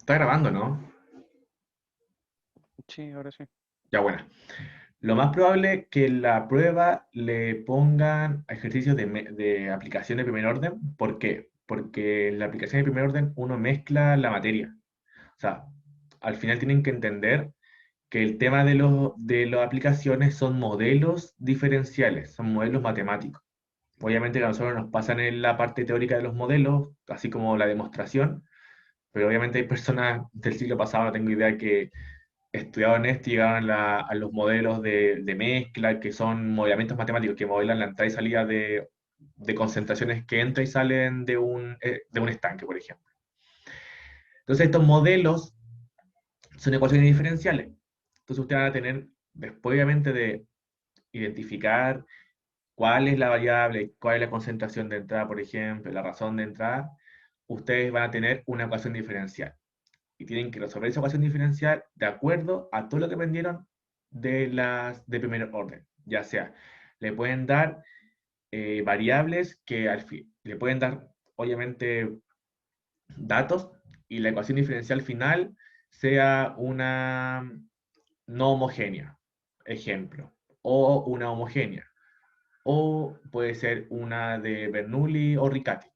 Está grabando, ¿no? Sí, ahora sí. Ya, bueno. Lo más probable es que en la prueba le pongan ejercicios de aplicación de primer orden. ¿Por qué? Porque en la aplicación de primer orden uno mezcla la materia. O sea, al final tienen que entender que el tema de las aplicaciones son modelos diferenciales, son modelos matemáticos. Obviamente que a nosotros nos pasan en la parte teórica de los modelos, así como la demostración, pero obviamente hay personas del siglo pasado, no tengo idea, que estudiaron esto y llegaron a los modelos de mezcla, que son modelamientos matemáticos que modelan la entrada y salida de concentraciones que entran y salen de un estanque, por ejemplo. Entonces, estos modelos son ecuaciones diferenciales. Entonces, ustedes van a tener, después obviamente de identificar cuál es la variable, cuál es la concentración de entrada, por ejemplo, la razón de entrada, ustedes van a tener una ecuación diferencial. Y tienen que resolver esa ecuación diferencial de acuerdo a todo lo que aprendieron de primer orden. Ya sea, le pueden dar variables que al fin, le pueden dar, obviamente, datos y la ecuación diferencial final sea una no homogénea, ejemplo, o una homogénea, o puede ser una de Bernoulli o Riccati.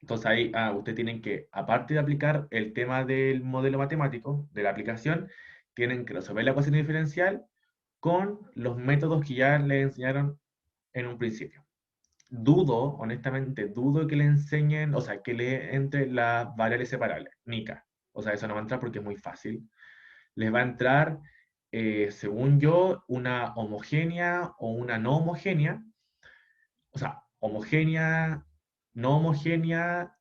Entonces ahí ustedes tienen que, aparte de aplicar el tema del modelo matemático, de la aplicación, tienen que resolver la ecuación diferencial con los métodos que ya les enseñaron en un principio. Dudo, honestamente, dudo que le enseñen, o sea, que le entre las variables separables, NICA. O sea, eso no va a entrar porque es muy fácil. Les va a entrar, según yo, una homogénea o una no homogénea, o sea, homogénea, no homogénea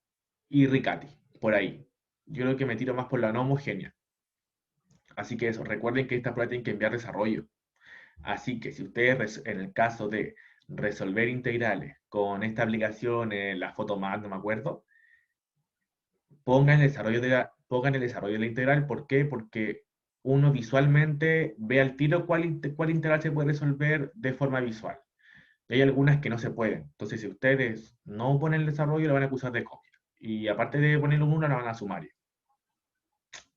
y Riccati, por ahí. Yo creo que me tiro más por la no homogénea. Así que eso, recuerden que esta prueba tienen que enviar desarrollo. Así que si ustedes, en el caso de resolver integrales con esta aplicación, la Photomath, no me acuerdo, pongan el desarrollo de la integral. ¿Por qué? Porque uno visualmente ve al tiro cuál integral se puede resolver de forma visual. Y hay algunas que no se pueden. Entonces, si ustedes no ponen el desarrollo, lo van a acusar de copia. Y aparte de ponerlo en uno, la van a sumar.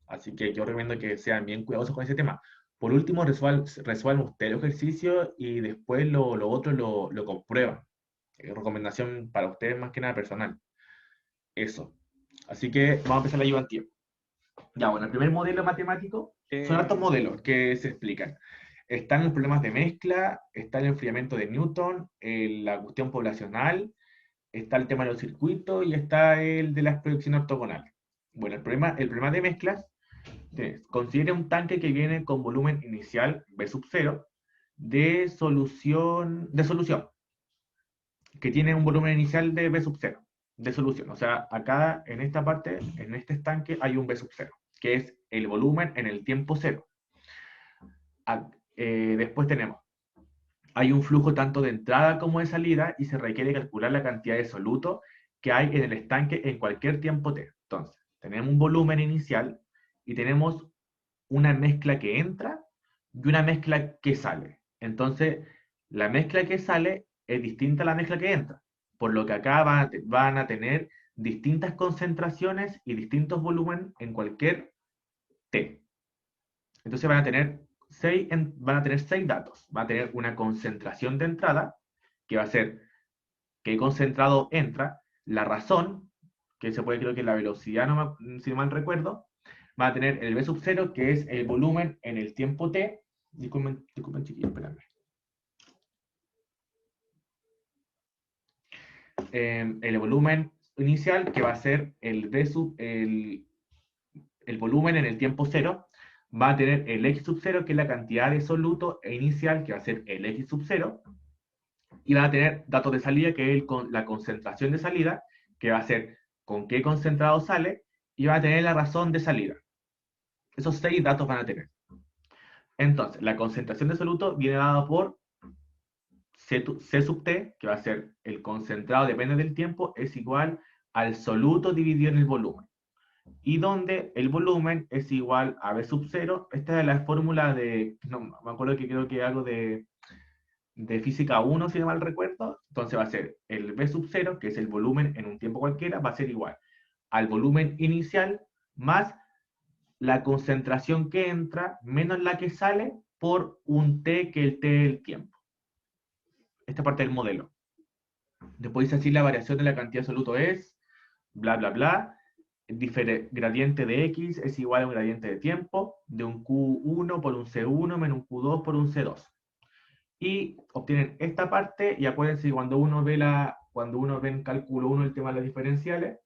Así que yo recomiendo que sean bien cuidadosos con ese tema. Por último, resuelvan ustedes el ejercicio y después lo otro lo comprueban. Recomendación para ustedes más que nada personal. Eso. Así que vamos a empezar la ayudantía. Ya, bueno, el primer modelo matemático son estos Eh, modelos que se explican. Están los problemas de mezcla, está el enfriamiento de Newton, la cuestión poblacional, está el tema de los circuitos y está el de las proyecciones ortogonales. Bueno, el problema de mezclas. Considere un tanque que viene con volumen inicial B sub 0 de solución, que tiene un volumen inicial de B sub 0 de solución. O sea, acá en esta parte, en este estanque, hay un B sub 0, que es el volumen en el tiempo cero. Después tenemos, hay un flujo tanto de entrada como de salida y se requiere calcular la cantidad de soluto que hay en el estanque en cualquier tiempo t. Entonces, tenemos un volumen inicial y tenemos una mezcla que entra y una mezcla que sale. Entonces, la mezcla que sale es distinta a la mezcla que entra, por lo que acá van a tener distintas concentraciones y distintos volúmenes en cualquier T. Entonces van a tener seis datos. Va a tener una concentración de entrada, que va a ser qué concentrado entra, la razón, que se puede, creo que la velocidad, si no mal recuerdo, va a tener el V sub 0, que es el volumen en el tiempo t. Disculpen chiquillos, espérame. El volumen inicial, que va a ser el volumen en el tiempo cero, va a tener el X sub 0, que es la cantidad de soluto inicial, que va a ser el X sub 0, y va a tener datos de salida, que es la concentración de salida, que va a ser con qué concentrado sale, y va a tener la razón de salida. Esos seis datos van a tener. Entonces, la concentración de soluto viene dada por C sub T, que va a ser el concentrado, depende del tiempo, es igual al soluto dividido en el volumen. Y donde el volumen es igual a B sub 0. Esta es la fórmula no me acuerdo, que creo que algo de física 1, si no mal recuerdo. Entonces va a ser el B sub 0, que es el volumen en un tiempo cualquiera, va a ser igual al volumen inicial más la concentración que entra menos la que sale por un t que el t del tiempo. Esta parte del modelo. Después dice así la variación de la cantidad absoluto es, bla, bla, bla. Gradiente de x es igual a un gradiente de tiempo de un q1 por un c1 menos un q2 por un c2. Y obtienen esta parte, y acuérdense que cuando uno ve en cálculo 1 el tema de las diferenciales,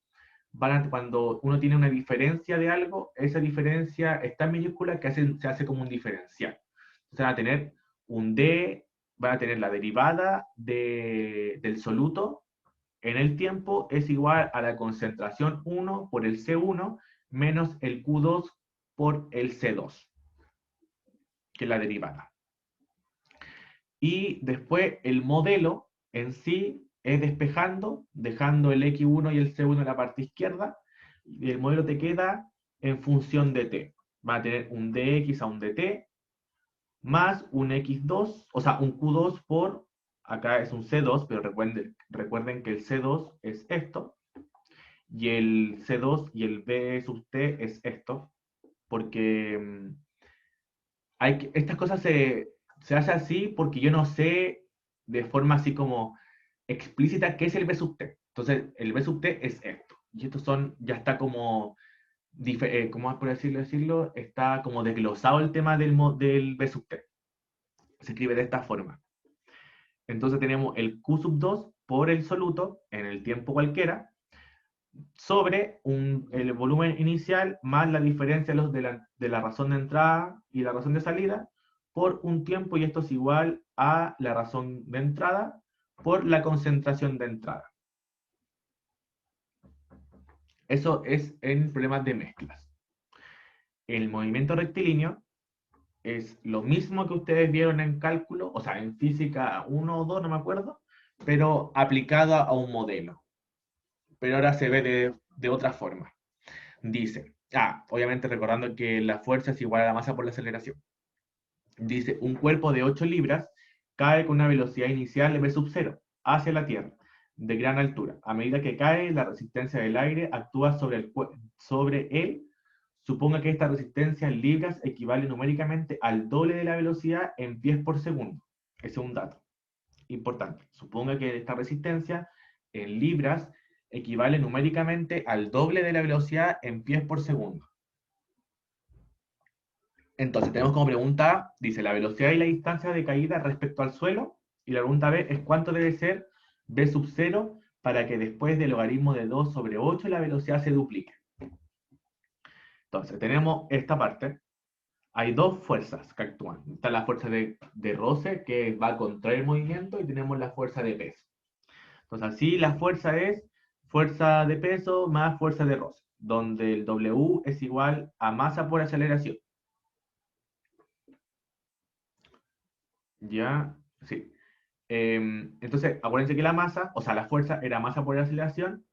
cuando uno tiene una diferencia de algo, esa diferencia es tan minúscula que se hace como un diferencial. Entonces van a tener un d, van a tener la derivada del soluto en el tiempo es igual a la concentración 1 por el C1 menos el Q2 por el C2, que es la derivada. Y después el modelo en sí es despejando, dejando el X1 y el C1 en la parte izquierda, y el modelo te queda en función de t. Va a tener un dx a un dt, más un x2, o sea, un q2 por, acá es un c2, pero recuerden que el c2 es esto, y el C2 y el B sub T es esto, porque estas cosas se hacen así porque yo no sé de forma así como explícita qué es el B sub T. Entonces, el B sub T es esto. Y estos son, ya está como, ¿cómo por decirlo? Está como desglosado el tema del B sub T. Se escribe de esta forma. Entonces tenemos el Q sub 2 por el soluto en el tiempo cualquiera, sobre el volumen inicial más la diferencia de la razón de entrada y la razón de salida por un tiempo, y esto es igual a la razón de entrada por la concentración de entrada. Eso es en problemas de mezclas. El movimiento rectilíneo es lo mismo que ustedes vieron en cálculo, o sea, en física 1 o 2, no me acuerdo, pero aplicado a un modelo. Pero ahora se ve de otra forma. Dice, obviamente recordando que la fuerza es igual a la masa por la aceleración. Dice, un cuerpo de 8 libras cae con una velocidad inicial de v sub 0 hacia la Tierra, de gran altura. A medida que cae, la resistencia del aire actúa sobre él. Suponga que esta resistencia en libras equivale numéricamente al doble de la velocidad en pies por segundo. Ese es un dato importante. Suponga que esta resistencia en libras equivale numéricamente al doble de la velocidad en pies por segundo. Entonces, tenemos como pregunta A, dice la velocidad y la distancia de caída respecto al suelo, y la pregunta B es cuánto debe ser v sub 0 para que después del logaritmo de 2 sobre 8 la velocidad se duplique. Entonces, tenemos esta parte. Hay dos fuerzas que actúan. Está la fuerza de roce, que va contra el movimiento, y tenemos la fuerza de peso. Entonces, así la fuerza es fuerza de peso más fuerza de roce, donde el W es igual a masa por aceleración. ¿Ya? Sí. Entonces, acuérdense que la masa, o sea, la fuerza era masa por aceleración,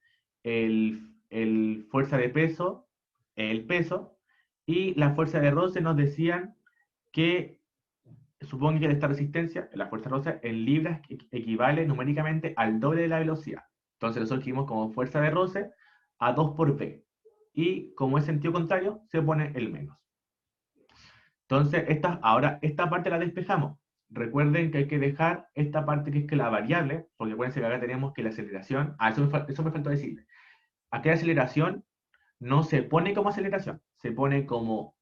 el fuerza de peso, el peso, y la fuerza de roce nos decían que, supongo que esta resistencia, la fuerza de roce, en libras equivale numéricamente al doble de la velocidad. Entonces, nosotros escribimos como fuerza de roce a 2 por V. Y como es sentido contrario, se pone el menos. Entonces, ahora esta parte la despejamos. Recuerden que hay que dejar esta parte que es que la variable, porque acuérdense que acá tenemos que la aceleración, eso me faltó decirle. Aquí la aceleración no se pone como aceleración, se pone como,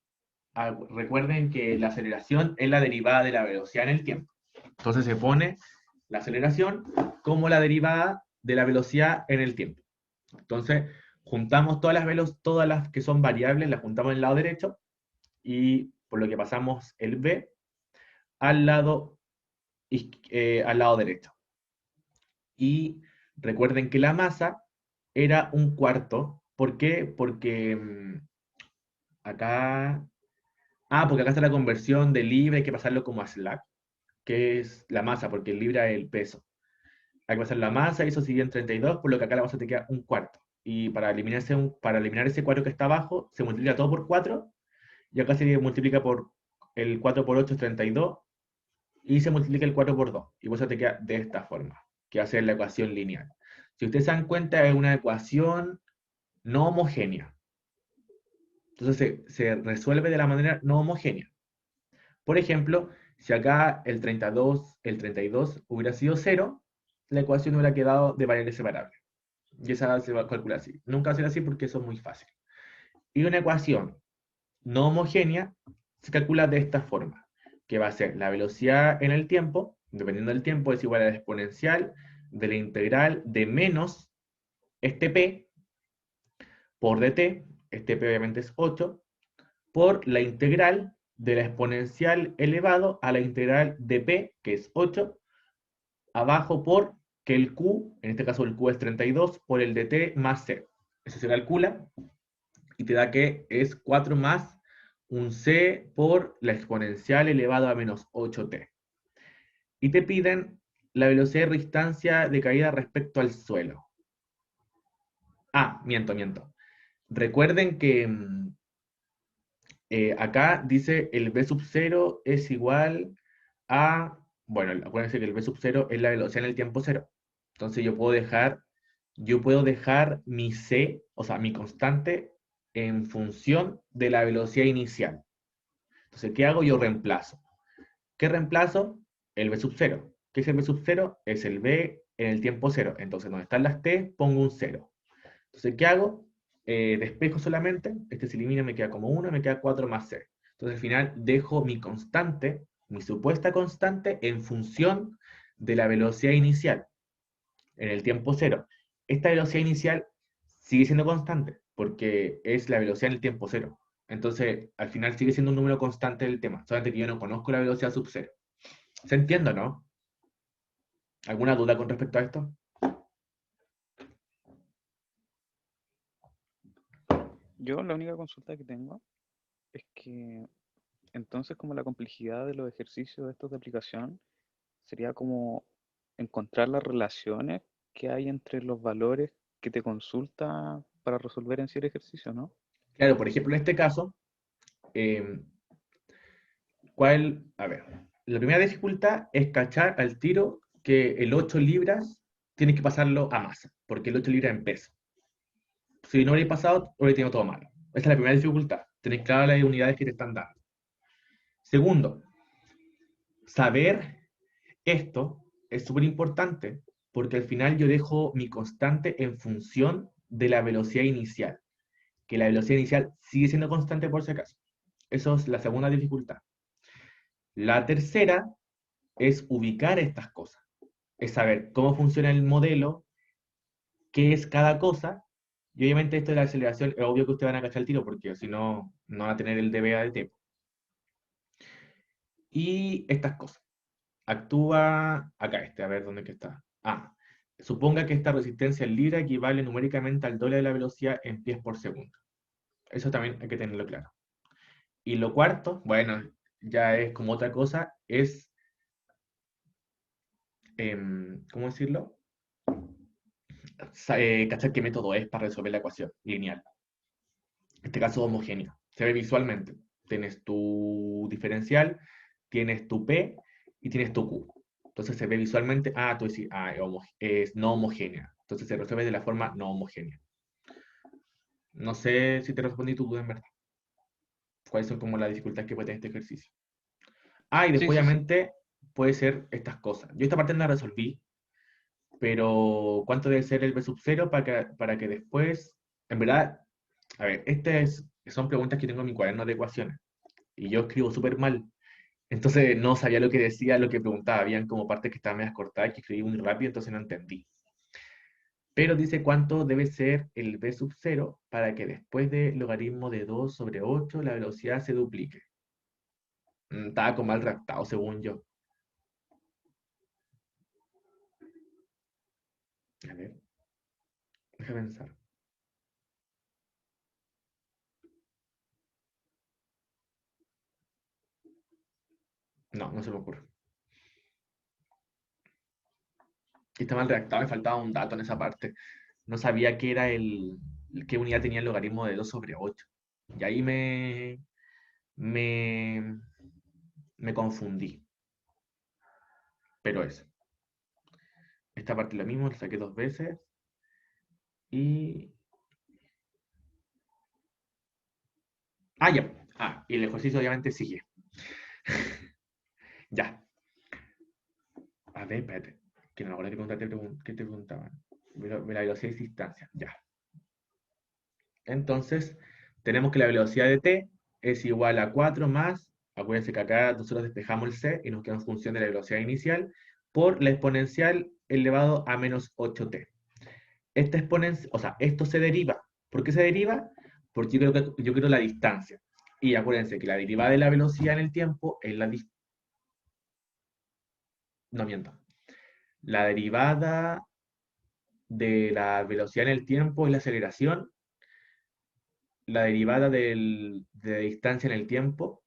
recuerden que la aceleración es la derivada de la velocidad en el tiempo. Entonces se pone la aceleración como la derivada de la velocidad en el tiempo. Entonces, juntamos todas las que son variables, las juntamos en el lado derecho, y por lo que pasamos el b al al lado derecho. Y recuerden que la masa era un cuarto. ¿Por qué? Porque acá... porque acá está la conversión de libra, hay que pasarlo como a slack, que es la masa, porque el libra es el peso. Hay que pasar la masa, y eso sigue en 32, por lo que acá la masa te queda un cuarto. Y para eliminar ese cuarto que está abajo, se multiplica todo por 4, y acá se multiplica por el 4 por 8 es 32, y se multiplica el 4 por 2, y por eso te queda de esta forma, que hace la ecuación lineal. Si ustedes se dan cuenta, es una ecuación no homogénea. Entonces se resuelve de la manera no homogénea. Por ejemplo, si acá el 32 hubiera sido cero, la ecuación hubiera quedado de variables separables. Y esa se va a calcular así. Nunca va a ser así porque eso es muy fácil. Y una ecuación no homogénea se calcula de esta forma, que va a ser la velocidad en el tiempo, dependiendo del tiempo, es igual a la exponencial de la integral de menos este p por dt, este p obviamente es 8, por la integral de la exponencial elevado a la integral de p, que es 8, abajo por que el q, en este caso el q es 32, por el dt más c. Eso se calcula y te da que es 4 más un c por la exponencial elevado a menos 8t. Y te piden la velocidad de distancia de caída respecto al suelo. Ah, miento. Recuerden que acá dice el v sub 0 es igual a, bueno, acuérdense que el v sub 0 es la velocidad en el tiempo cero. Entonces yo puedo dejar mi c, o sea, mi constante, en función de la velocidad inicial. Entonces, ¿qué hago? Yo reemplazo. ¿Qué reemplazo? El v sub 0. ¿Qué es el v sub 0? Es el v en el tiempo cero. Entonces, donde están las t, pongo un 0. Entonces, ¿qué hago? Despejo solamente, este se elimina, me queda como 1, me queda 4 más c. Entonces, al final, dejo mi constante, mi supuesta constante, en función de la velocidad inicial, en el tiempo cero. Esta velocidad inicial sigue siendo constante, porque es la velocidad en el tiempo cero. Entonces, al final sigue siendo un número constante del tema, solamente que yo no conozco la velocidad sub cero. ¿Se entiende, no? ¿Alguna duda con respecto a esto? Yo la única consulta que tengo es que entonces como la complejidad de los ejercicios de estos de aplicación sería como encontrar las relaciones que hay entre los valores que te consulta para resolver en sí el ejercicio, ¿no? Claro, por ejemplo, en este caso, eh, a ver, la primera dificultad es cachar al tiro que el 8 libras tienes que pasarlo a masa, porque el 8 libras en peso. Si no hubiera pasado, hubiera tenido todo malo. Esta es la primera dificultad. Tenés claras las unidades que te están dando. Segundo, saber esto es súper importante porque al final yo dejo mi constante en función de la velocidad inicial, que la velocidad inicial sigue siendo constante por si acaso. Eso es la segunda dificultad. La tercera es ubicar estas cosas, es saber cómo funciona el modelo, qué es cada cosa, y obviamente esto de la aceleración es obvio que ustedes van a cachar el tiro porque si no, no van a tener el DBA de tiempo. Y estas cosas. Actúa acá, a ver dónde que está. Ah, suponga que esta resistencia en libra equivale numéricamente al doble de la velocidad en pies por segundo. Eso también hay que tenerlo claro. Y lo cuarto, bueno, ya es como otra cosa, es, ¿cómo decirlo? Cachar qué método es para resolver la ecuación lineal. En este caso homogéneo. Se ve visualmente. Tienes tu diferencial, tienes tu P y tienes tu Q. Entonces se ve visualmente, tú decís, es no homogénea. Entonces se resuelve de la forma no homogénea. No sé si te respondí tu duda en verdad. ¿Cuáles son como las dificultades que puede tener este ejercicio? Y Sí, después sí, sí. obviamente puede ser estas cosas. Yo esta parte no la resolví, pero ¿cuánto debe ser el B sub 0 para que después, en verdad, a ver, son preguntas que tengo en mi cuaderno de ecuaciones y yo escribo súper mal. Entonces no sabía lo que decía, lo que preguntaba. Habían como partes que estaban medias cortadas que escribí muy rápido, entonces no entendí. Pero dice cuánto debe ser el b sub 0 para que después de logaritmo de 2 sobre 8 la velocidad se duplique. Estaba como mal redactado según yo. A ver, déjame pensar. No, no se me ocurre. Está mal redactado, me faltaba un dato en esa parte. No sabía qué era qué unidad tenía el logaritmo de 2 sobre 8. Y ahí me, me confundí. Pero eso. Esta parte es lo mismo, la saqué dos veces. Y Ah, ya. Y el ejercicio obviamente sigue. Ya. A ver, espérate. Que no me acuerdo qué te preguntaban. La velocidad de distancia. Ya. Entonces, tenemos que la velocidad de t es igual a 4 más, acuérdense que acá nosotros despejamos el c y nos queda en función de la velocidad inicial, por la exponencial elevado a menos 8t. Esta exponencia, o sea, esto se deriva. ¿Por qué se deriva? Porque yo creo la distancia. Y acuérdense que la derivada de la velocidad en el tiempo es la distancia. No miento. La derivada de la velocidad en el tiempo es la aceleración. La derivada de la distancia en el tiempo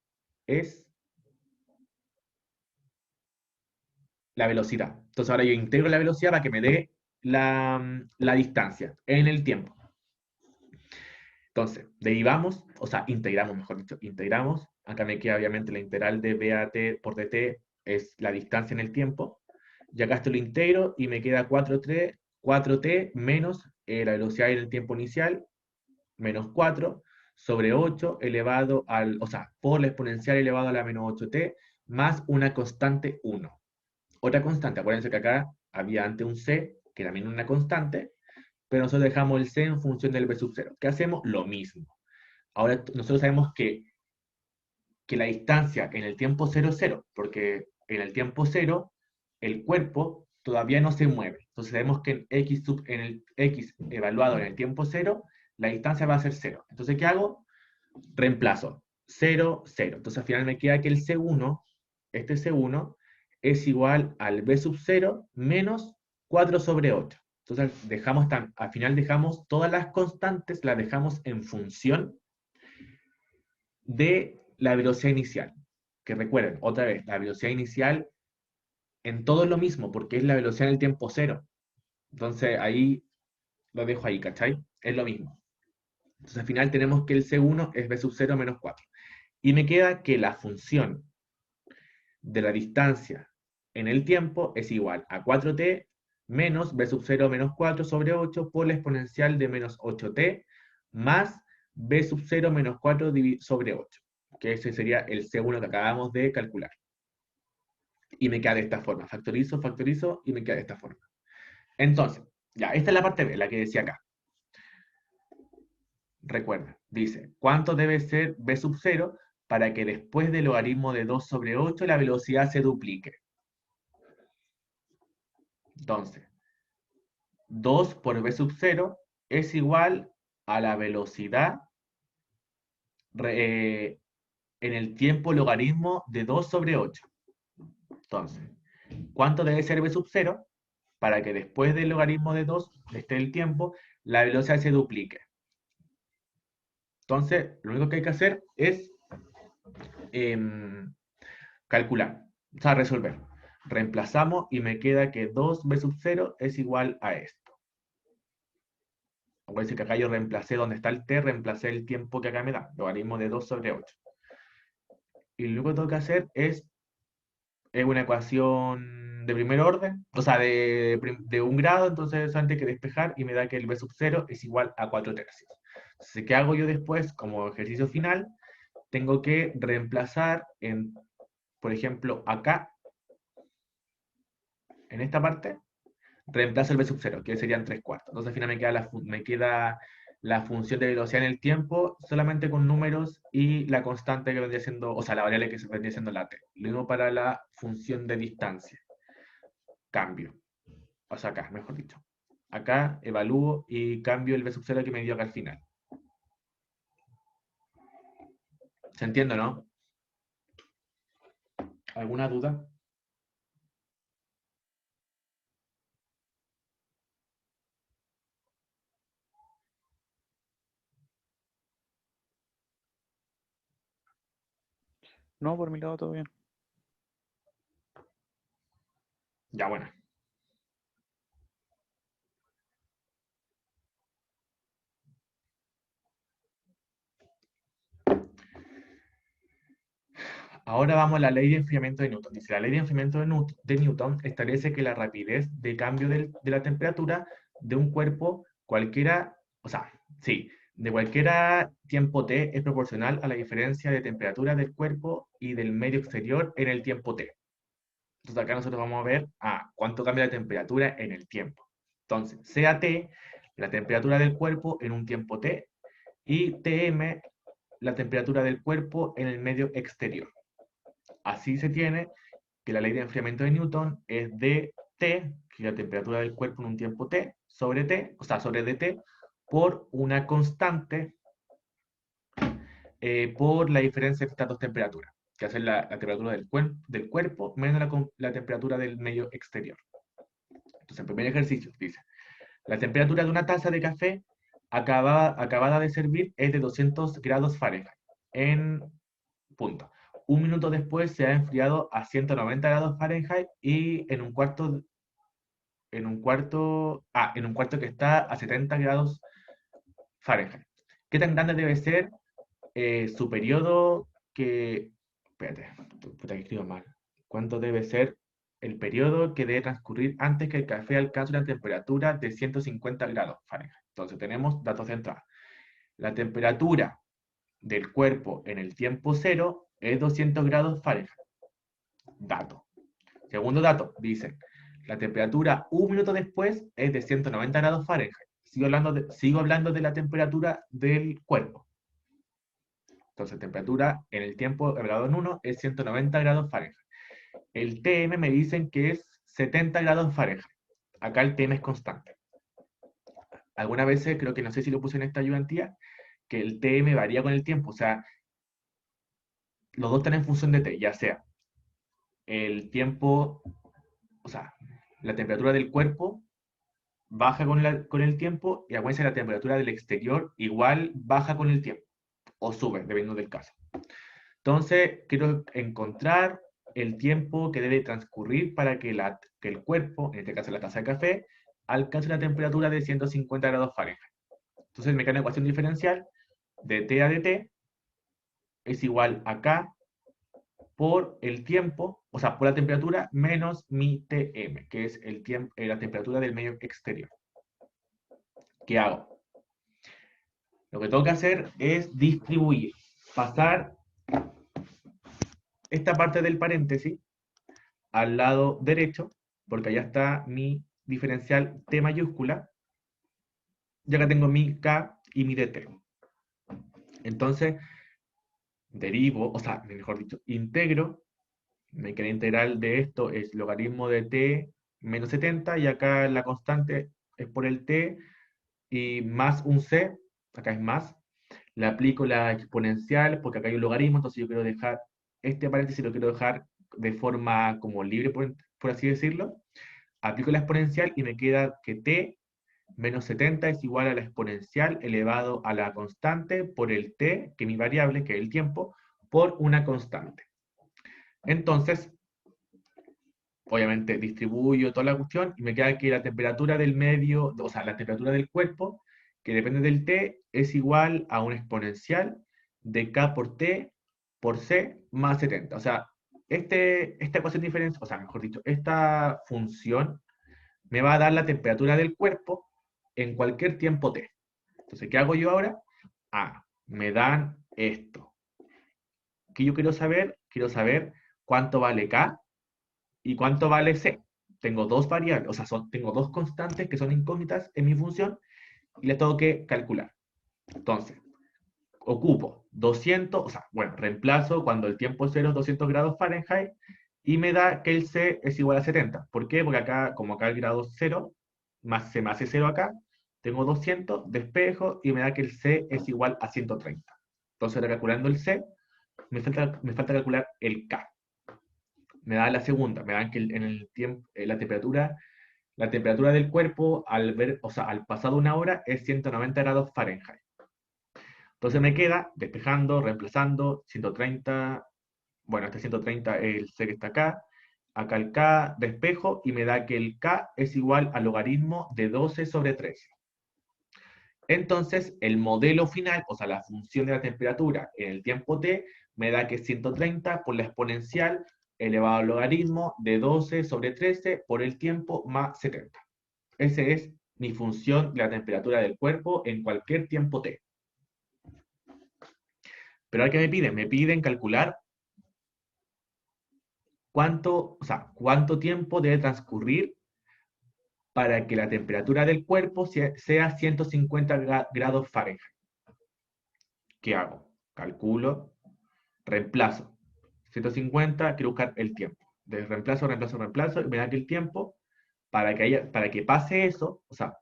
es la velocidad. Entonces ahora yo integro la velocidad para que me dé la distancia en el tiempo. Entonces, derivamos, o sea, integramos, mejor dicho, integramos. Acá me queda obviamente la integral de BAT por DT, es la distancia en el tiempo. Y acá esto lo integro y me queda 4t menos la velocidad en el tiempo inicial, menos 4, sobre 8 elevado al, o sea, por la exponencial elevado a la menos 8t, más una constante 1. Otra constante, acuérdense que acá había antes un c, que también una constante, pero nosotros dejamos el c en función del b sub 0. ¿Qué hacemos? Lo mismo. Ahora nosotros sabemos que la distancia en el tiempo 0 es 0, porque en el tiempo 0 el cuerpo todavía no se mueve. Entonces sabemos que en el x evaluado en el tiempo 0, la distancia va a ser 0. Entonces, ¿qué hago? Reemplazo 0, 0. Entonces al final me queda que el C1, este C1, es igual al B sub 0 menos 4 sobre 8. Entonces al final dejamos todas las constantes, las dejamos en función de la velocidad inicial. Que recuerden, otra vez, la velocidad inicial en todo es lo mismo, porque es la velocidad en el tiempo cero. Entonces ahí lo dejo ahí, ¿cachai? Es lo mismo. Entonces al final tenemos que el C1 es B sub 0 menos 4. Y me queda que la función de la distancia en el tiempo es igual a 4t menos b sub 0 menos 4 sobre 8 por la exponencial de menos 8t más b sub 0 menos 4 sobre 8, que ese sería el C1 que acabamos de calcular. Y me queda de esta forma. Factorizo, factorizo y me queda de esta forma. Entonces, ya, esta es la parte B, la que decía acá. Recuerda, dice, ¿cuánto debe ser b sub 0 para que después del logaritmo de 2 sobre 8 la velocidad se duplique? Entonces, 2 por b sub 0 es igual a la velocidad en el tiempo logaritmo de 2 sobre 8. Entonces, ¿cuánto debe ser b sub 0 para que después del logaritmo de 2, esté el tiempo, la velocidad se duplique? Entonces, lo único que hay que hacer es calcular, o sea, resolver. Reemplazamos y me queda que 2b sub 0 es igual a esto. Voy a decir que acá yo reemplacé donde está el t, reemplacé el tiempo que acá me da, logaritmo de 2 sobre 8. Y lo único que tengo que hacer es una ecuación de primer orden, o sea, de un grado, entonces antes que despejar y me da que el b sub 0 es igual a 4 tercios. Entonces, ¿qué hago yo después como ejercicio final? Tengo que reemplazar en, por ejemplo, acá, en esta parte, reemplazo el b sub 0, que serían 3 cuartos. Entonces al final me queda la función de velocidad en el tiempo solamente con números y la constante que vendría siendo, o sea, la variable que se vendría siendo la t. Lo mismo para la función de distancia. Cambio. O sea, acá, mejor dicho. Acá evalúo y cambio el b sub 0 que me dio acá al final. ¿Se entiende, no? ¿Alguna duda? No, por mi lado todo bien. Ya, bueno. Ahora vamos a la ley de enfriamiento de Newton. Dice, la ley de enfriamiento de Newton establece que la rapidez de cambio de la temperatura de un cuerpo cualquiera, o sea, sí, de cualquier tiempo t es proporcional a la diferencia de temperatura del cuerpo y del medio exterior en el tiempo t. Entonces acá nosotros vamos a ver cuánto cambia la temperatura en el tiempo. Entonces, sea T, la temperatura del cuerpo en un tiempo T, y Tm, la temperatura del cuerpo en el medio exterior. Así se tiene que la ley de enfriamiento de Newton es dT, que es la temperatura del cuerpo en un tiempo T, sobre T, o sea, sobre dt, por una constante, por la diferencia de estas dos temperaturas, que hace la temperatura del cuerpo menos la temperatura del medio exterior. Entonces, el primer ejercicio dice, la temperatura de una taza de café acabada de servir es de 200 grados Fahrenheit. En punto. Un minuto después se ha enfriado a 190 grados Fahrenheit y en un cuarto que está a 70 grados Fahrenheit. ¿Qué tan grande debe ser su periodo que... Espérate, puta que escribo mal. ¿Cuánto debe ser el periodo que debe transcurrir antes que el café alcance una temperatura de 150 grados Fahrenheit? Entonces tenemos datos de entrada. La temperatura del cuerpo en el tiempo cero es 200 grados Fahrenheit. Dato. Segundo dato, dice, la temperatura un minuto después es de 190 grados Fahrenheit. Sigo hablando de la temperatura del cuerpo. Entonces, temperatura en el tiempo elevado en 1 es 190 grados Fahrenheit. El TM me dicen que es 70 grados Fahrenheit. Acá el TM es constante. Algunas veces, creo que no sé si lo puse en esta ayudantía, que el TM varía con el tiempo. O sea, los dos están en función de T, ya sea el tiempo, o sea, la temperatura del cuerpo baja con el tiempo y acuérdense la temperatura del exterior igual baja con el tiempo o sube, dependiendo del caso. Entonces, quiero encontrar el tiempo que debe transcurrir para que el cuerpo, en este caso la taza de café, alcance una temperatura de 150 grados Fahrenheit. Entonces, me queda una ecuación diferencial de T a dt es igual a K por el tiempo, o sea, por la temperatura menos mi Tm, que es la temperatura del medio exterior. ¿Qué hago? Lo que tengo que hacer es distribuir, pasar esta parte del paréntesis al lado derecho, porque allá está mi diferencial T mayúscula, ya que tengo mi K y mi dt. Entonces, derivo, o sea, mejor dicho, integro, me queda integral de esto es logaritmo de T menos 70, y acá la constante es por el T, y más un C, acá es más, le aplico la exponencial, porque acá hay un logaritmo, entonces yo quiero dejar, este paréntesis lo quiero dejar de forma como libre, por así decirlo. Aplico la exponencial y me queda que t menos 70 es igual a la exponencial elevado a la constante por el t, que es mi variable, que es el tiempo, por una constante. Entonces, obviamente distribuyo toda la cuestión y me queda que la temperatura del medio, o sea, la temperatura del cuerpo, que depende del t, es igual a una exponencial de k por t por c más 70. O sea, esta ecuación diferencial, o sea, mejor dicho, esta función me va a dar la temperatura del cuerpo en cualquier tiempo t. Entonces, ¿qué hago yo ahora? Me dan esto. ¿Qué yo quiero saber? Quiero saber cuánto vale k y cuánto vale c. Tengo dos variables, o sea, tengo dos constantes que son incógnitas en mi función y las tengo que calcular. Entonces, ocupo 200, o sea, bueno, reemplazo cuando el tiempo cero es 200 grados Fahrenheit y me da que el C es igual a 70. ¿Por qué? Porque acá, como acá el grado 0, más se me hace 0 acá, tengo 200, despejo y me da que el C es igual a 130. Entonces, ahora calculando el C, me falta calcular el K. Me da la segunda, me dan que en el tiempo, la temperatura del cuerpo o sea, al pasado una hora es 190 grados Fahrenheit. Entonces me queda despejando, reemplazando, 130, bueno, este 130 es el C que está acá el K, despejo, y me da que el K es igual al logaritmo de 12 sobre 13. Entonces, el modelo final, o sea, la función de la temperatura en el tiempo t, me da que es 130 por la exponencial elevado al logaritmo de 12 sobre 13 por el tiempo más 70. Esa es mi función de la temperatura del cuerpo en cualquier tiempo t. Pero ahora que me piden, calcular cuánto tiempo debe transcurrir para que la temperatura del cuerpo sea 150 grados Fahrenheit. ¿Qué hago? Calculo, reemplazo. 150, quiero buscar el tiempo. De reemplazo, y me da aquí el tiempo para que pase eso, o sea,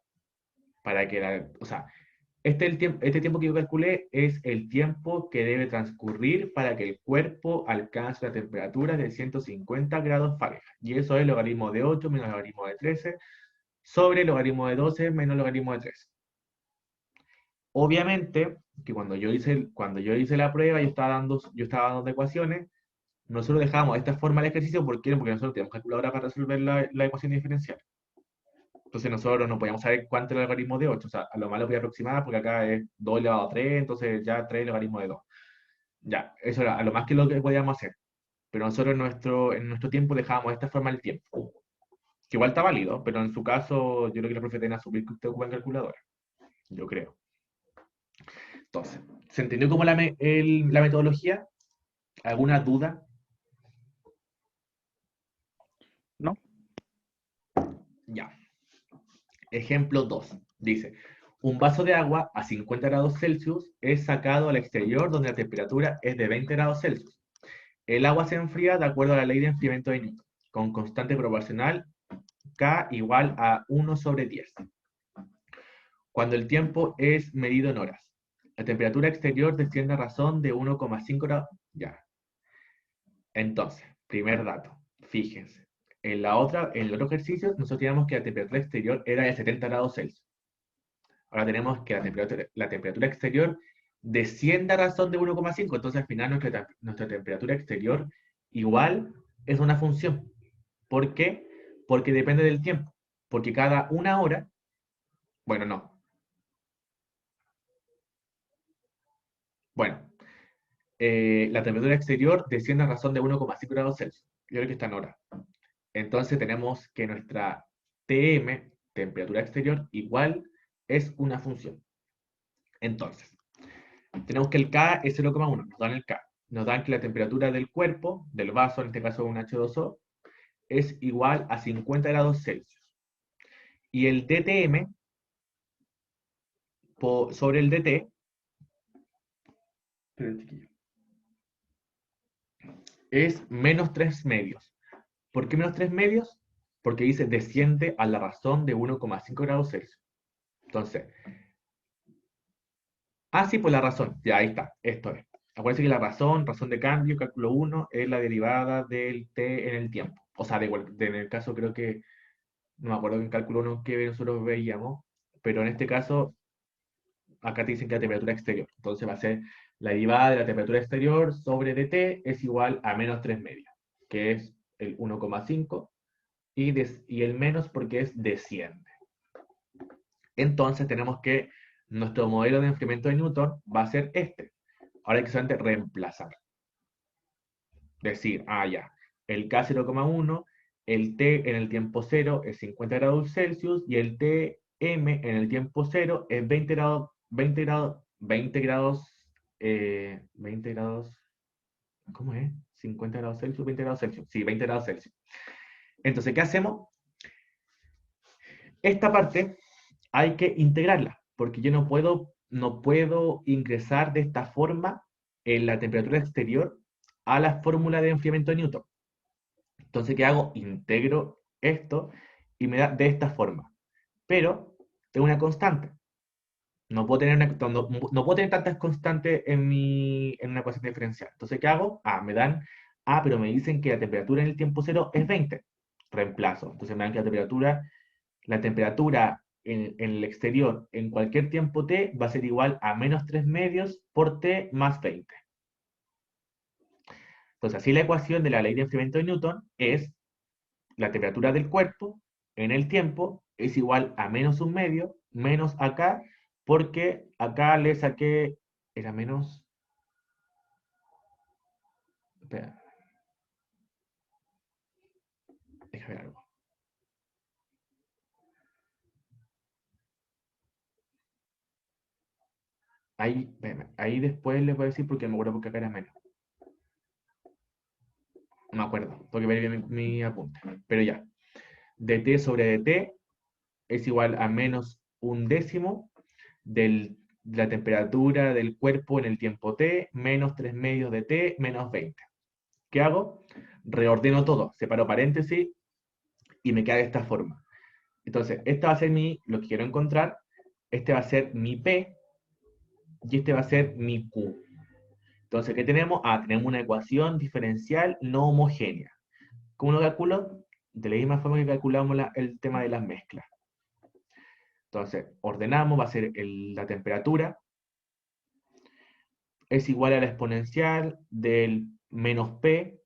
este tiempo que yo calculé es el tiempo que debe transcurrir para que el cuerpo alcance la temperatura de 150 grados Fahrenheit. Y eso es el logaritmo de 8 menos el logaritmo de 13 sobre el logaritmo de 12 menos el logaritmo de 13. Obviamente, que cuando yo hice la prueba, yo estaba dando ecuaciones, nosotros dejábamos esta forma del ejercicio, ¿por qué? Porque nosotros tenemos calculadora para resolver la ecuación diferencial. Entonces nosotros no podíamos saber cuánto era el logaritmo de 8, o sea, a lo más lo voy a aproximar porque acá es 2 elevado a 3, entonces ya 3 logaritmo de 2. Ya, eso era a lo más que lo que podíamos hacer. Pero nosotros en nuestro tiempo dejábamos esta forma del tiempo, que igual está válido, pero en su caso yo creo que la profe tiene que asumir que usted ocupa en calculadora, yo creo. Entonces, ¿se entendió cómo la metodología? ¿Alguna duda? ¿No? Ya. Ejemplo 2. Dice, un vaso de agua a 50 grados Celsius es sacado al exterior donde la temperatura es de 20 grados Celsius. El agua se enfría de acuerdo a la ley de enfriamiento de Newton, con constante proporcional K igual a 1/10. Cuando el tiempo es medido en horas, la temperatura exterior desciende a razón de 1,5 grados. Ya. Entonces, primer dato, fíjense. En el otro ejercicio, nosotros teníamos que la temperatura exterior era de 70 grados Celsius. Ahora tenemos que la temperatura exterior desciende a razón de 1,5. Entonces al final nuestra temperatura exterior igual es una función. ¿Por qué? Porque depende del tiempo. Porque cada una hora, bueno, no. Bueno, la temperatura exterior desciende a razón de 1,5 grados Celsius. Yo creo que está en hora. Entonces tenemos que nuestra TM, temperatura exterior, igual es una función. Entonces, tenemos que el K es 0,1, nos dan el K. Nos dan que la temperatura del cuerpo, del vaso, en este caso un H2O, es igual a 50 grados Celsius. Y el dTm sobre el dt, es menos 3 medios. ¿Por qué menos 3 medios? Porque dice desciende a la razón de 1,5 grados Celsius. Entonces, sí, pues la razón, ya ahí está, esto es. Acuérdense que la razón de cambio, cálculo 1, es la derivada del t en el tiempo. O sea, en el caso creo que, no me acuerdo en cálculo 1 que nosotros veíamos, pero en este caso, acá te dicen que la temperatura exterior. Entonces va a ser la derivada de la temperatura exterior sobre dt es igual a menos 3 medios, que es el 1,5, y el menos porque es desciende. Entonces tenemos que nuestro modelo de enfriamiento de Newton va a ser este. Ahora hay que solamente reemplazar. Decir, ya, el K 0,1, el T en el tiempo 0 es 50 grados Celsius y el Tm en el tiempo 0 es 20 grados, 20 grados, ¿cómo es? 50 grados Celsius, 20 grados Celsius. Sí, 20 grados Celsius. Entonces, ¿qué hacemos? Esta parte hay que integrarla, porque yo no puedo ingresar de esta forma en la temperatura exterior a la fórmula de enfriamiento de Newton. Entonces, ¿qué hago? Integro esto y me da de esta forma. Pero tengo una constante. No puedo tener tantas constantes en una ecuación diferencial. Entonces, ¿qué hago? Pero me dicen que la temperatura en el tiempo cero es 20. Reemplazo. Entonces me dan que la temperatura en el exterior en cualquier tiempo t va a ser igual a menos 3 medios por t más 20. Entonces, así la ecuación de la ley de enfriamiento de Newton es la temperatura del cuerpo en el tiempo es igual a menos un medio, menos acá, porque acá le saqué, era menos, espera, déjame ver algo. Ahí, ahí después les voy a decir porque me acuerdo porque acá era menos. No me acuerdo, tengo que ver bien mi apunte. Pero ya, dt sobre dt es igual a menos un décimo de la temperatura del cuerpo en el tiempo t, menos 3 medios de t, menos 20. ¿Qué hago? Reordeno todo, separo paréntesis y me queda de esta forma. Entonces, esta va a ser lo que quiero encontrar, este va a ser mi P y este va a ser mi Q. Entonces, ¿qué tenemos? Tenemos una ecuación diferencial no homogénea. ¿Cómo lo calculo? De la misma forma que calculamos el tema de las mezclas. Entonces, ordenamos, va a ser la temperatura, es igual a la exponencial del menos P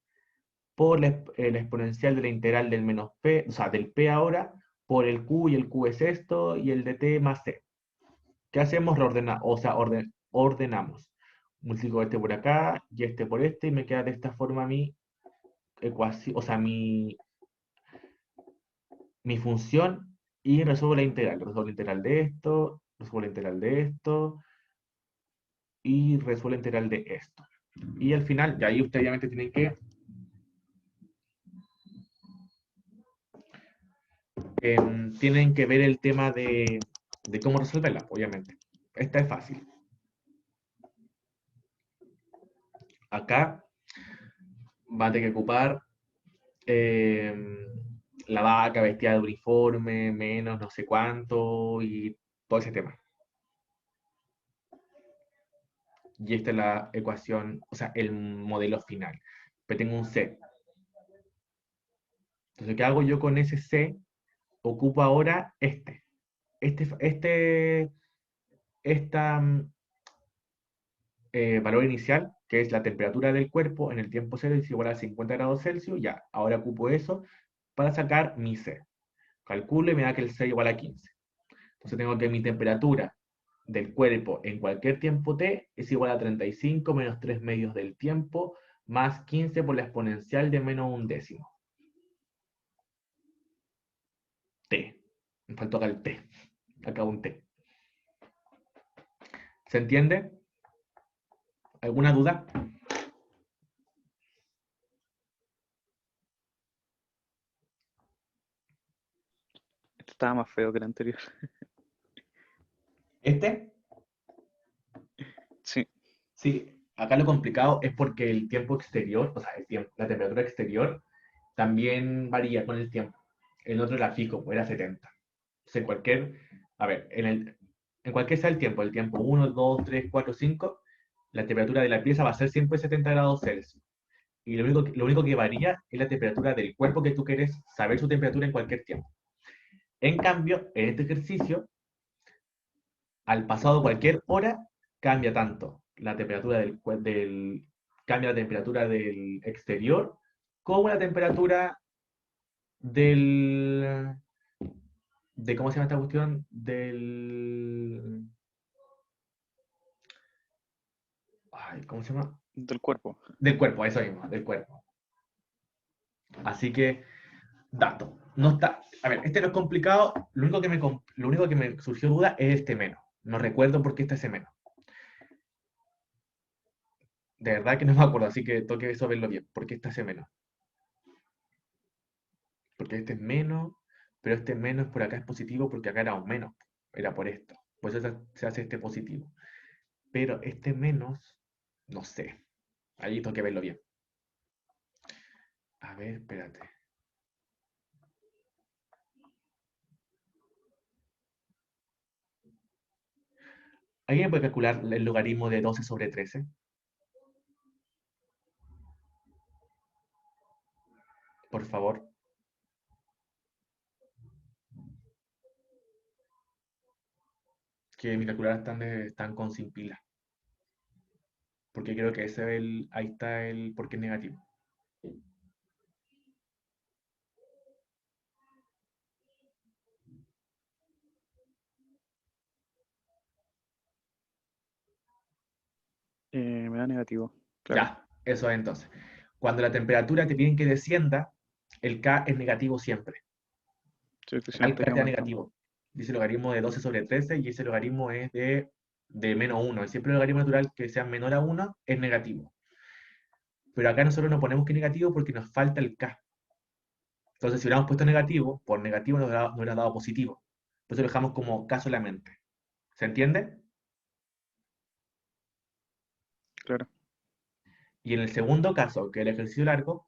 por la exponencial de la integral del menos P, o sea, del P ahora, por el Q, y el Q es esto, y el de T más C. ¿Qué hacemos? Ordenamos. Multiplico este por acá y este por este, y me queda de esta forma mi ecuación, o sea, mi función, y resuelvo la integral. Resuelvo la integral de esto, resuelvo la integral de esto, y resuelvo la integral de esto. Y al final, y ahí ustedes obviamente tienen que ver el tema de cómo resolverla, obviamente. Esta es fácil. Acá va a tener que ocupar eh, la vaca vestida de uniforme, menos no sé cuánto, y todo ese tema. Y esta es la ecuación, o sea, el modelo final. Pero tengo un C. Entonces, ¿qué hago yo con ese C? Ocupo ahora esta valor inicial, que es la temperatura del cuerpo en el tiempo cero, es igual a 50 grados Celsius. Ya, ahora ocupo eso para sacar mi C. Calculo y me da que el C igual a 15. Entonces tengo que mi temperatura del cuerpo en cualquier tiempo t es igual a 35 menos 3 medios del tiempo más 15 por la exponencial de menos un décimo. T. Me faltó acá el T. Acá un T. ¿Se entiende? ¿Alguna duda? Este estaba más feo que el anterior. ¿Este? Sí, Sí. Acá lo complicado es porque el tiempo exterior, o sea, la temperatura exterior, también varía con el tiempo. El otro era fijo, pues era 70. Entonces, a ver, en cualquier sea el tiempo 1, 2, 3, 4, 5, la temperatura de la pieza va a ser siempre 70 grados Celsius. Y lo único que varía es la temperatura del cuerpo que tú quieres saber su temperatura en cualquier tiempo. En cambio, en este ejercicio, al pasado cualquier hora, cambia tanto la temperatura cambia la temperatura del exterior como la temperatura del, ¿cómo se llama esta cuestión? Ay, ¿cómo se llama? del cuerpo. Del cuerpo, eso mismo, del cuerpo. Así que, dato. No está, a ver, este no es complicado. Lo único que me surgió duda es este menos. No recuerdo por qué está ese menos. De verdad que no me acuerdo, así que toque eso verlo bien. ¿Por qué está ese menos? Porque este es menos, pero este menos por acá es positivo porque acá era un menos. Era por esto. Por eso se hace este positivo. Pero este menos, no sé. Ahí tengo que verlo bien. A ver, espérate. ¿Alguien puede calcular el logaritmo de 12 sobre 13? Por favor. Que mi calculadora están con sin pila. Porque creo que ahí está el por qué es negativo. Me da negativo, claro. Ya, eso es entonces. Cuando la temperatura te piden que descienda, el K es negativo siempre. Sí, que Acá siempre está aumentando. negativo. Dice logaritmo de 12 sobre 13 y ese logaritmo es de de menos 1. Y siempre el logaritmo natural que sea menor a 1 es negativo. Pero acá nosotros no ponemos que es negativo porque nos falta el k. Entonces, si hubiéramos puesto negativo, por negativo nos hubiera dado positivo. Por eso lo dejamos como k solamente. ¿Se entiende? Claro. Y en el segundo caso, que es el ejercicio largo,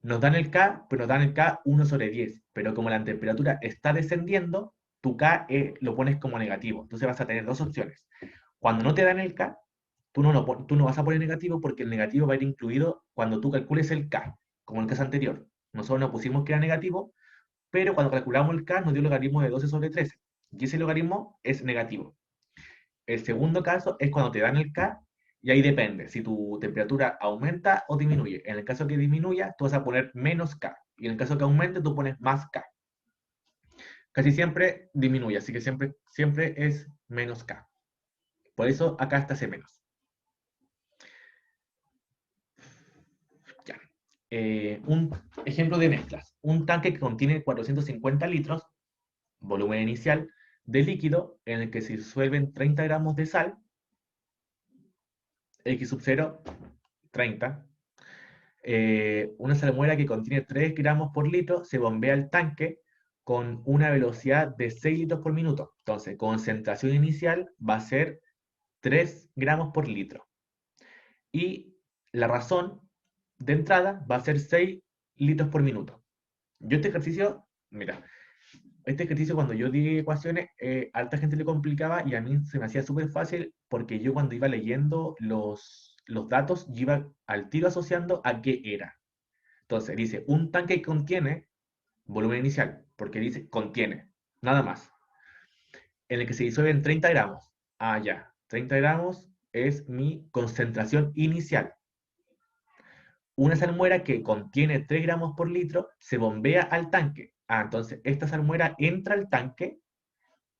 nos dan el K, pero nos dan el K 1/10. Pero como la temperatura está descendiendo, tu K lo pones como negativo. Entonces vas a tener dos opciones. Cuando no te dan el K, tú no vas a poner negativo porque el negativo va a ir incluido cuando tú calcules el K, como en el caso anterior. Nosotros nos pusimos que era negativo, pero cuando calculamos el K nos dio el logaritmo de 12/13. Y ese logaritmo es negativo. El segundo caso es cuando te dan el K y ahí depende si tu temperatura aumenta o disminuye. En el caso que disminuya, tú vas a poner menos K. Y en el caso que aumente, tú pones más K. Casi siempre disminuye, así que siempre es menos K. Por eso acá está ese menos. Ya. Un ejemplo de mezclas. Un tanque que contiene 450 litros, volumen inicial, de líquido en el que se disuelven 30 gramos de sal, X sub 0, 30. Una salmuera que contiene 3 gramos por litro se bombea al tanque con una velocidad de 6 litros por minuto. Entonces, concentración inicial va a ser 3 gramos por litro. Y la razón de entrada va a ser 6 litros por minuto. Yo este ejercicio, mira, este ejercicio cuando yo di ecuaciones, a alta gente le complicaba y a mí se me hacía súper fácil porque yo cuando iba leyendo los datos, yo iba al tiro asociando a qué era. Entonces dice, un tanque que contiene volumen inicial, porque dice contiene, nada más, en el que se disuelven 30 gramos. Ah, ya, 30 gramos es mi concentración inicial. Una salmuera que contiene 3 gramos por litro se bombea al tanque. Ah, entonces esta salmuera entra al tanque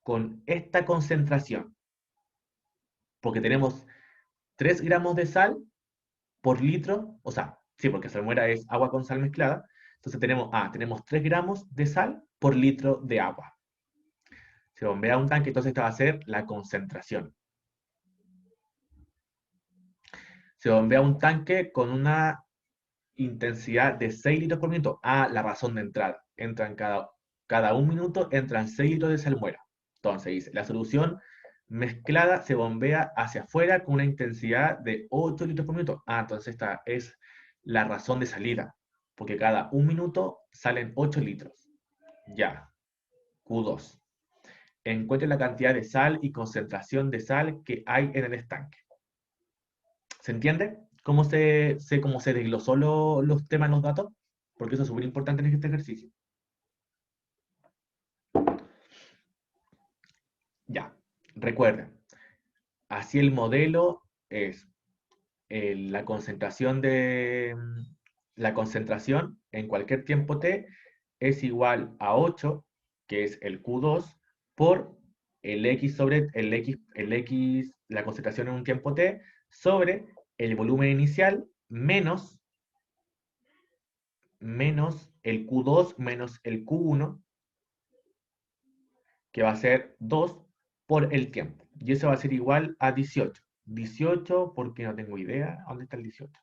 con esta concentración, porque tenemos 3 gramos de sal por litro, o sea, sí, porque salmuera es agua con sal mezclada, entonces tenemos 3 gramos de sal por litro de agua. Se bombea un tanque, entonces esta va a ser la concentración. Se bombea un tanque con una intensidad de 6 litros por minuto. Ah, la razón de entrada. Entran cada un minuto, entran 6 litros de salmuera. Entonces dice, la solución mezclada se bombea hacia afuera con una intensidad de 8 litros por minuto. Ah, entonces esta es la razón de salida, porque cada un minuto salen 8 litros. Ya, Q2. Encuentre la cantidad de sal y concentración de sal que hay en el estanque. ¿Se entiende? Cómo se desglosó los temas en los datos? Porque eso es súper importante en este ejercicio. Ya, recuerden, así el modelo es la concentración la concentración en cualquier tiempo t es igual a 8, que es el Q2, por el X sobre el X, la concentración en un tiempo t, sobre el volumen inicial menos el Q2 menos el Q1, que va a ser 2 por el tiempo. Y eso va a ser igual a 18. 18, porque no tengo idea. ¿Dónde está el 18?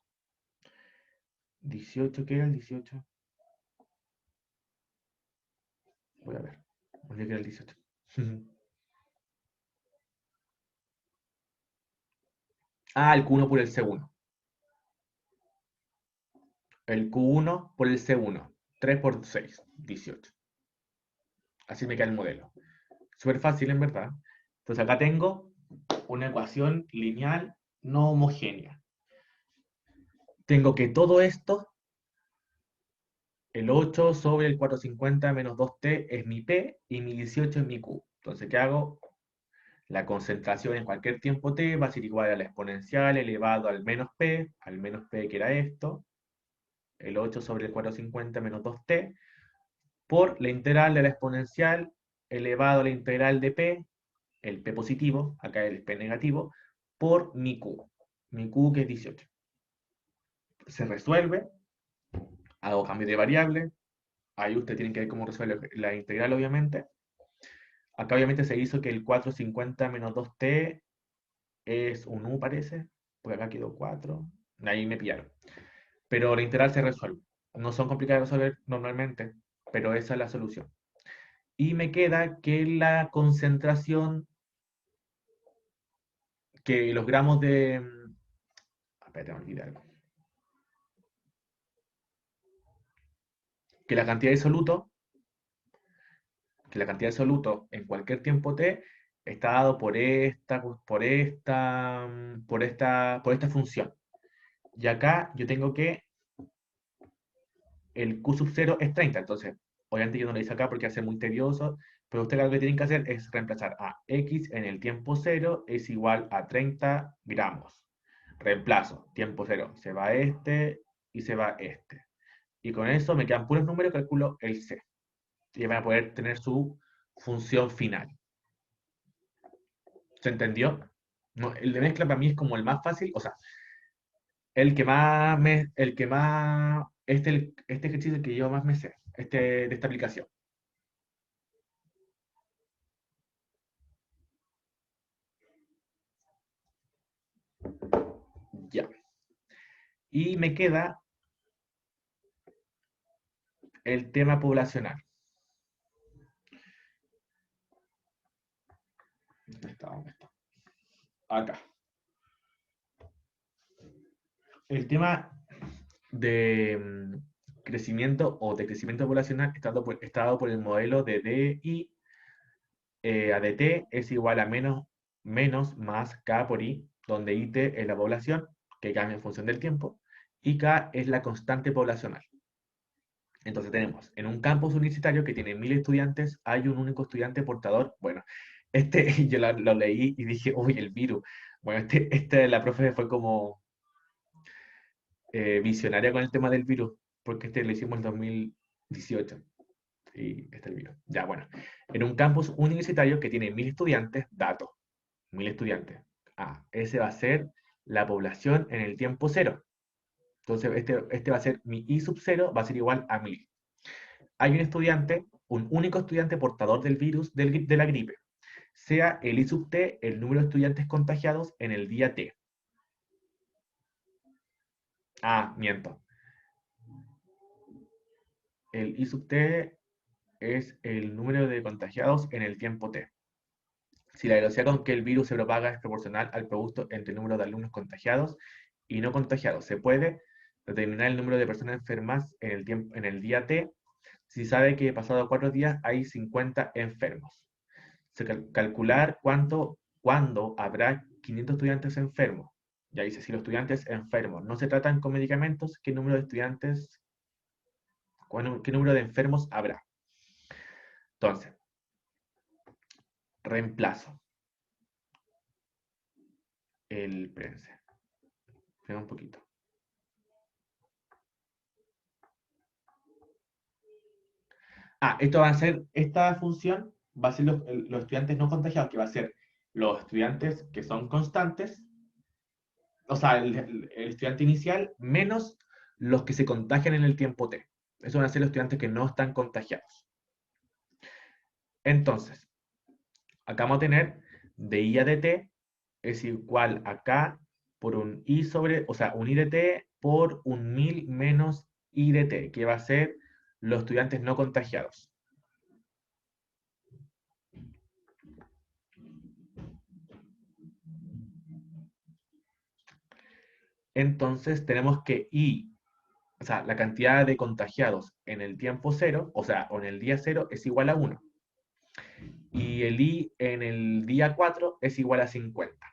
18, ¿qué era el 18? Voy a ver. ¿Dónde queda el 18? Ah, el Q1 por el C1. El Q1 por el C1. 3 por 6, 18. Así me queda el modelo. Súper fácil, en verdad. Entonces acá tengo una ecuación lineal no homogénea. Tengo que todo esto, el 8 sobre el 450 menos 2t es mi P y mi 18 es mi Q. Entonces, ¿qué hago? La concentración en cualquier tiempo t va a ser igual a la exponencial elevado al menos P que era esto, el 8 sobre el 450 menos 2t, por la integral de la exponencial elevado a la integral de P, el P positivo, acá el P negativo, por mi Q que es 18. Se resuelve, hago cambio de variable, ahí ustedes tienen que ver cómo resuelve la integral, obviamente. Acá obviamente se hizo que el 450 menos 2t es un U parece, porque acá quedó 4, ahí me pillaron. Pero la integral se resuelve. No son complicadas de resolver normalmente, pero esa es la solución. Y me queda que la concentración, que los gramos de... Espérate, me olvidé algo. Que la cantidad de soluto, que la cantidad de soluto en cualquier tiempo t está dado por esta función. Y acá yo tengo que el Q sub 0 es 30, entonces, obviamente yo no lo hice acá porque va a ser muy tedioso, pero ustedes lo que tienen que hacer es reemplazar a X en el tiempo 0 es igual a 30 gramos. Reemplazo, tiempo 0, se va este y se va este. Y con eso me quedan puros números, calculo el C. Y van a poder tener su función final. ¿Se entendió? No, el de mezcla para mí es como el más fácil, o sea, este ejercicio es el que yo más me sé, de esta aplicación. Ya. Y me queda el tema poblacional. ¿Dónde está? ¿Dónde está? Acá. El tema de crecimiento o decrecimiento poblacional está dado por el modelo de DI a dt es igual a menos más K por I, donde IT es la población, que cambia en función del tiempo, y K es la constante poblacional. Entonces tenemos, en un campus universitario que tiene 1000 estudiantes, hay un único estudiante portador. Bueno, yo lo leí y dije, uy, el virus. Bueno, la profe fue como visionaria con el tema del virus, porque lo hicimos en 2018 y está el virus. Ya, bueno, en un campus universitario que tiene 1000 estudiantes, datos, 1000 estudiantes. Ah, ese va a ser la población en el tiempo cero. Entonces, este va a ser mi I sub 0, va a ser igual a 1000. Hay un único estudiante portador del virus de la gripe, sea el I sub t el número de estudiantes contagiados en el día t. Ah, miento. El I sub t es el número de contagiados en el tiempo t. Si la velocidad con que el virus se propaga es proporcional al producto entre el número de alumnos contagiados y no contagiados, se puede determinar el número de personas enfermas en el día t si sabe que pasado 4 días hay 50 enfermos. Calcular cuándo habrá 500 estudiantes enfermos. Ya dice, si los estudiantes enfermos no se tratan con medicamentos, ¿qué número de estudiantes, qué número de enfermos habrá? Entonces, reemplazo el prense. Espera un poquito. Esta función va a ser los estudiantes no contagiados, que va a ser los estudiantes que son constantes, o sea, el estudiante inicial menos los que se contagian en el tiempo t. Esos van a ser los estudiantes que no están contagiados. Entonces, acá vamos a tener de I a dt es igual a K por un I o sea, un I de t por un 1000 menos I de t, que va a ser los estudiantes no contagiados. Entonces tenemos que I, o sea, la cantidad de contagiados en el tiempo cero, o sea, o en el día cero, es igual a 1. Y el I en el día 4 es igual a 50.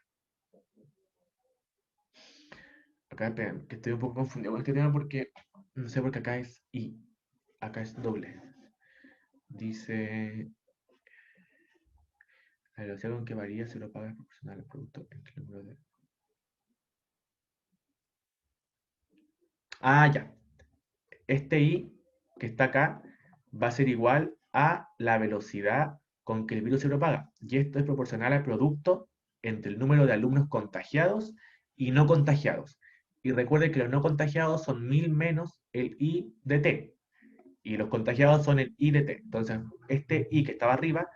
Acá, esperen, que estoy un poco confundido con este tema porque no sé por qué acá es I, acá es doble. Dice, la velocidad con que varía se lo paga proporcional al producto entre el número de... Ah, ya. Este I que está acá va a ser igual a la velocidad con que el virus se propaga. Y esto es proporcional al producto entre el número de alumnos contagiados y no contagiados. Y recuerde que los no contagiados son 1000 menos el I de t. Y los contagiados son el I de t. Entonces, este I que estaba arriba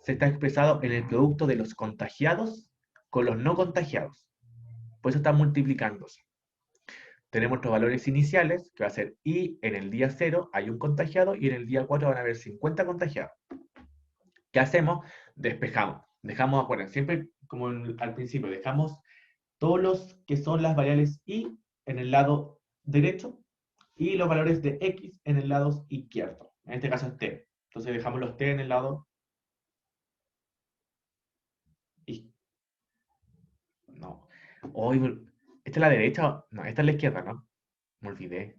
se está expresado en el producto de los contagiados con los no contagiados. Por eso está multiplicándose. Tenemos nuestros valores iniciales, que va a ser I en el día 0 hay un contagiado y en el día 4 van a haber 50 contagiados. ¿Qué hacemos? Despejamos. Dejamos, acuérdense, siempre como al principio, dejamos todos los que son las variables I en el lado derecho y los valores de X en el lado izquierdo. En este caso es T. Entonces dejamos los T en el lado izquierdo. No. Hoy, ¿esta es la derecha? No, esta es la izquierda, ¿no? Me olvidé.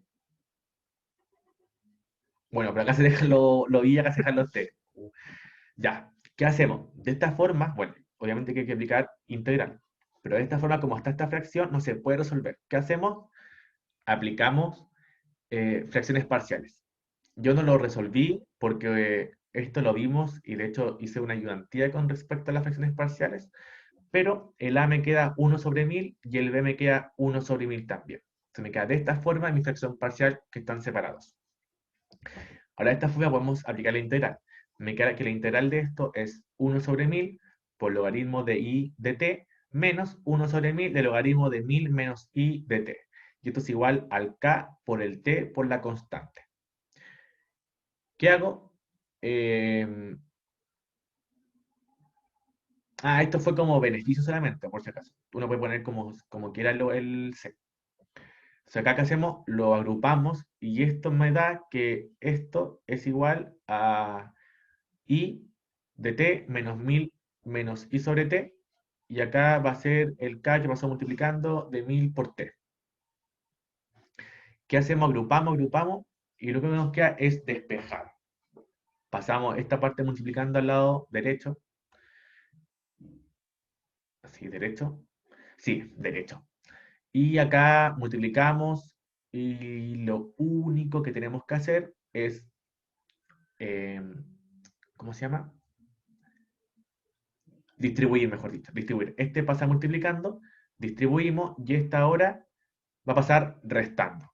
Bueno, pero acá se dejan lo I, acá se dejan los T. Ya, ¿qué hacemos? De esta forma, bueno, obviamente que hay que aplicar integral, pero de esta forma, como está esta fracción, no se puede resolver. ¿Qué hacemos? Aplicamos fracciones parciales. Yo no lo resolví porque esto lo vimos y de hecho hice una ayudantía con respecto a las fracciones parciales, pero el A me queda 1 sobre 1000 y el B me queda 1 sobre 1000 también. Se me queda de esta forma mi fracción parcial que están separados. Ahora de esta forma podemos aplicar la integral. Me queda que la integral de esto es 1 sobre 1000 por logaritmo de I de t menos 1 sobre 1000 de logaritmo de 1000 menos I de t. Y esto es igual al k por el t por la constante. ¿Qué hago? Esto fue como beneficio solamente, por si acaso. Uno puede poner como quiera el c. O sea, acá que hacemos, lo agrupamos y esto me da que esto es igual a I de t menos 1000 menos I sobre t. Y acá va a ser el k que pasó multiplicando de 1000 por t. ¿Qué hacemos? Agrupamos, agrupamos y lo que nos queda es despejar. Pasamos esta parte multiplicando al lado derecho. Así, derecho. Sí, derecho. Y acá multiplicamos y lo único que tenemos que hacer es, eh, ¿cómo se llama? Distribuir, mejor dicho, distribuir. Este pasa multiplicando, distribuimos y esta ahora va a pasar restando.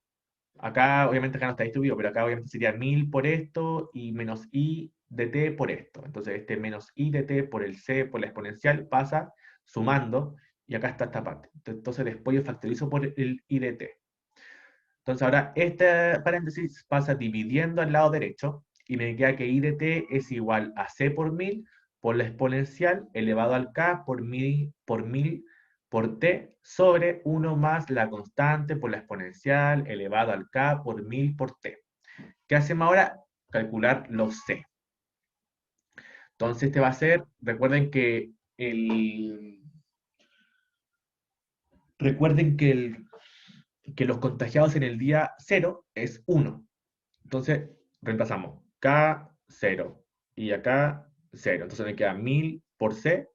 Acá, obviamente, acá no está distribuido, pero acá obviamente sería 1000 por esto y menos I de t por esto. Entonces, este menos I de t por el c por la exponencial pasa sumando y acá está esta parte. Entonces, después yo factorizo por el I de t. Entonces, ahora este paréntesis pasa dividiendo al lado derecho y me queda que I de t es igual a c por 1000 por la exponencial elevado al k por 1000 por t sobre 1 más la constante por la exponencial elevado al k por 1000 por t. ¿Qué hacemos ahora? Calcular los c. Entonces este va a ser, recuerden que los contagiados en el día 0 es 1. Entonces reemplazamos k 0 y acá 0. Entonces me queda 1000 por c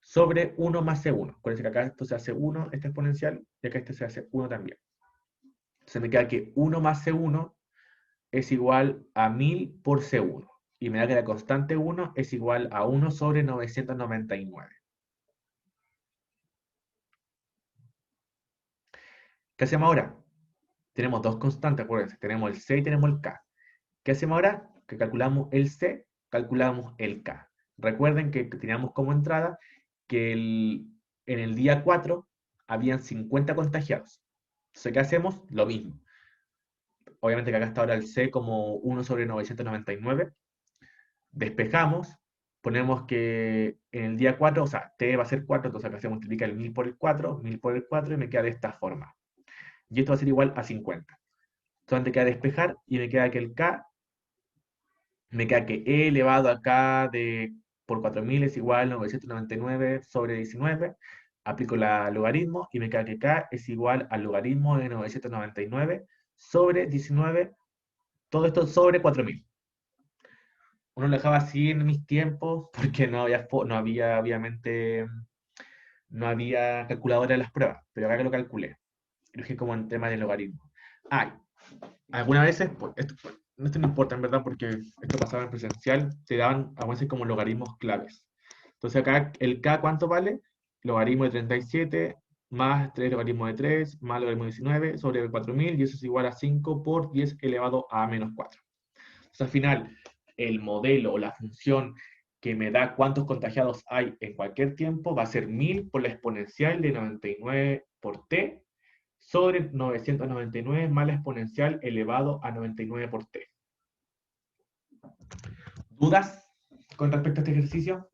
sobre 1 más C1. Acuérdense que acá esto se hace 1, este exponencial, y acá este se hace 1 también. Entonces me queda que 1 más C1 es igual a 1000 por C1. Y me da que la constante 1 es igual a 1 sobre 999. ¿Qué hacemos ahora? Tenemos dos constantes, acuérdense. Tenemos el C y tenemos el K. ¿Qué hacemos ahora? Que calculamos el C, calculamos el K. Recuerden que teníamos como entrada que en el día 4 habían 50 contagiados. Entonces, ¿qué hacemos? Lo mismo. Obviamente que acá está ahora el C como 1 sobre 999. Despejamos, ponemos que en el día 4, o sea, T va a ser 4, entonces acá se multiplica el 1000 por el 4, 1000 por el 4 y me queda de esta forma. Y esto va a ser igual a 50. Entonces me queda despejar y me queda que el K, me queda que E elevado a K por 4000 es igual a 999 sobre 19. Aplico la logaritmo y me queda que K es igual al logaritmo de 999 sobre 19, todo esto sobre 4000. Uno lo dejaba así en mis tiempos porque obviamente, no había calculadora de las pruebas, pero acá que lo calculé. Lo dije como en tema de logaritmo. Algunas veces, pues, esto no importa en verdad porque esto pasaba en presencial, te daban a veces como logaritmos claves. Entonces acá el K, ¿cuánto vale? Logaritmo de 37 más 3 logaritmo de 3 más logaritmo de 19 sobre 4000 y eso es igual a 5 por 10 elevado a menos 4. Entonces al final, el modelo o la función que me da cuántos contagiados hay en cualquier tiempo, va a ser 1000 por la exponencial de 99 por t sobre 999 más la exponencial elevado a 99 por t. ¿Dudas con respecto a este ejercicio?